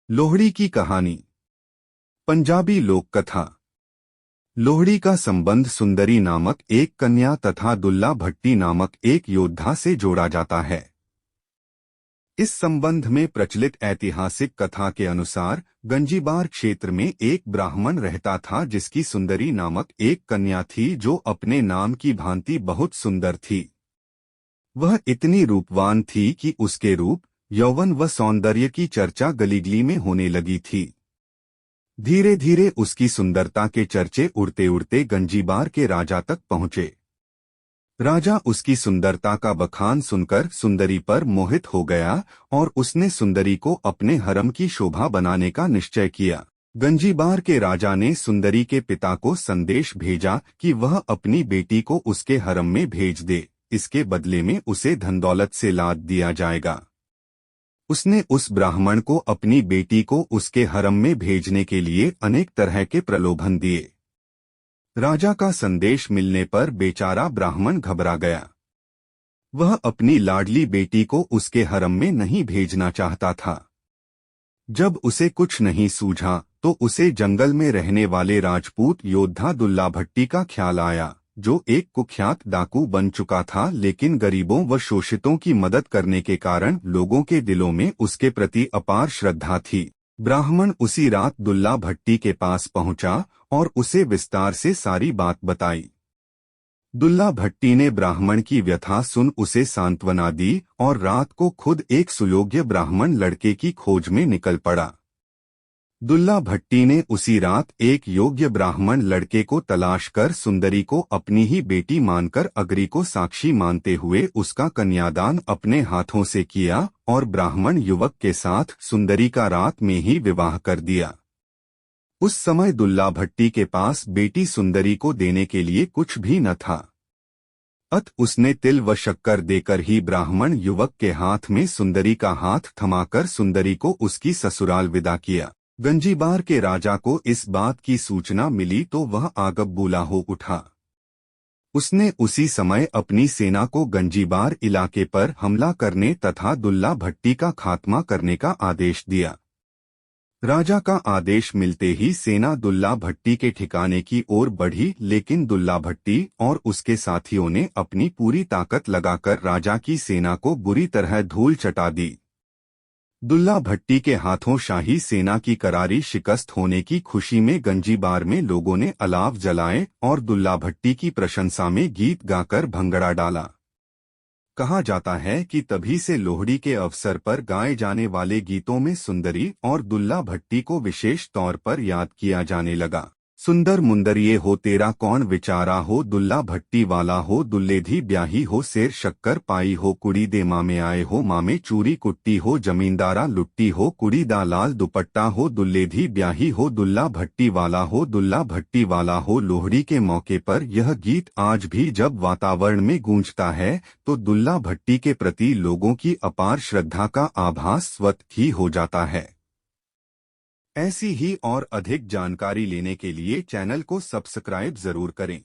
लोहड़ी की कहानी। पंजाबी लोक कथा। लोहड़ी का संबंध सुंदरी नामक एक कन्या तथा दुल्ला भट्टी नामक एक योद्धा से जोड़ा जाता है। इस संबंध में प्रचलित ऐतिहासिक कथा के अनुसार गंजीबार क्षेत्र में एक ब्राह्मण रहता था जिसकी सुंदरी नामक एक कन्या थी जो अपने नाम की भांति बहुत सुंदर थी। वह इतनी रूपवान थी कि उसके रूप, यौवन व सौंदर्य की चर्चा गली-गली में होने लगी थी। धीरे धीरे उसकी सुंदरता के चर्चे उड़ते उड़ते गंजीबार के राजा तक पहुँचे। राजा उसकी सुंदरता का बखान सुनकर सुंदरी पर मोहित हो गया और उसने सुंदरी को अपने हरम की शोभा बनाने का निश्चय किया। गंजीबार के राजा ने सुंदरी के पिता को संदेश भेजा कि वह अपनी बेटी को उसके हरम में भेज दे, इसके बदले में उसे धन दौलत से लाद दिया जाएगा। उसने उस ब्राह्मण को अपनी बेटी को उसके हरम में भेजने के लिए अनेक तरह के प्रलोभन दिए। राजा का संदेश मिलने पर बेचारा ब्राह्मण घबरा गया। वह अपनी लाडली बेटी को उसके हरम में नहीं भेजना चाहता था। जब उसे कुछ नहीं सूझा तो उसे जंगल में रहने वाले राजपूत योद्धा दुल्ला भट्टी का ख्याल आया, जो एक कुख्यात डाकू बन चुका था, लेकिन गरीबों व शोषितों की मदद करने के कारण लोगों के दिलों में उसके प्रति अपार श्रद्धा थी। ब्राह्मण उसी रात दुल्ला भट्टी के पास पहुंचा और उसे विस्तार से सारी बात बताई। दुल्ला भट्टी ने ब्राह्मण की व्यथा सुन उसे सांत्वना दी और रात को खुद एक सुयोग्य ब्राह्मण लड़के की खोज में निकल पड़ा। दुल्ला भट्टी ने उसी रात एक योग्य ब्राह्मण लड़के को तलाश कर सुंदरी को अपनी ही बेटी मानकर अग्नि को साक्षी मानते हुए उसका कन्यादान अपने हाथों से किया और ब्राह्मण युवक के साथ सुंदरी का रात में ही विवाह कर दिया। उस समय दुल्ला भट्टी के पास बेटी सुंदरी को देने के लिए कुछ भी न था। अत उसने तिल व शक्कर देकर ही ब्राह्मण युवक के हाथ में सुंदरी का हाथ थमाकर सुंदरी को उसकी ससुराल विदा किया। गंजीबार के राजा को इस बात की सूचना मिली तो वह आगबबूला हो उठा। उसने उसी समय अपनी सेना को गंजीबार इलाके पर हमला करने तथा दुल्ला भट्टी का खात्मा करने का आदेश दिया। राजा का आदेश मिलते ही सेना दुल्ला भट्टी के ठिकाने की ओर बढ़ी, लेकिन दुल्ला भट्टी और उसके साथियों ने अपनी पूरी ताकत लगाकर राजा की सेना को बुरी तरह धूल चटा दी। दुल्ला भट्टी के हाथों शाही सेना की करारी शिकस्त होने की खुशी में गंजीबार में लोगों ने अलाव जलाए और दुल्ला भट्टी की प्रशंसा में गीत गाकर भंगड़ा डाला। कहा जाता है कि तभी से लोहड़ी के अवसर पर गाए जाने वाले गीतों में सुंदरी और दुल्ला भट्टी को विशेष तौर पर याद किया जाने लगा। सुंदर मुंदरिये हो तेरा कौन विचारा हो, दुल्ला भट्टी वाला हो दुल्लेधी ब्याही हो, शेर शक्कर पाई हो कुड़ी दे मामे आए हो, मामे चूरी कुट्टी हो जमींदारा लुट्टी हो, कुड़ी दा लाल दुपट्टा हो दुल्लेधी ब्याही हो, दुल्ला भट्टी वाला हो दुल्ला भट्टी वाला हो। लोहड़ी के मौके पर यह गीत आज भी जब वातावरण में गूंजता है तो दुल्ला भट्टी के प्रति लोगों की अपार श्रद्धा का आभास स्वतः ही हो जाता है। ऐसी ही और अधिक जानकारी लेने के लिए चैनल को सब्सक्राइब जरूर करें।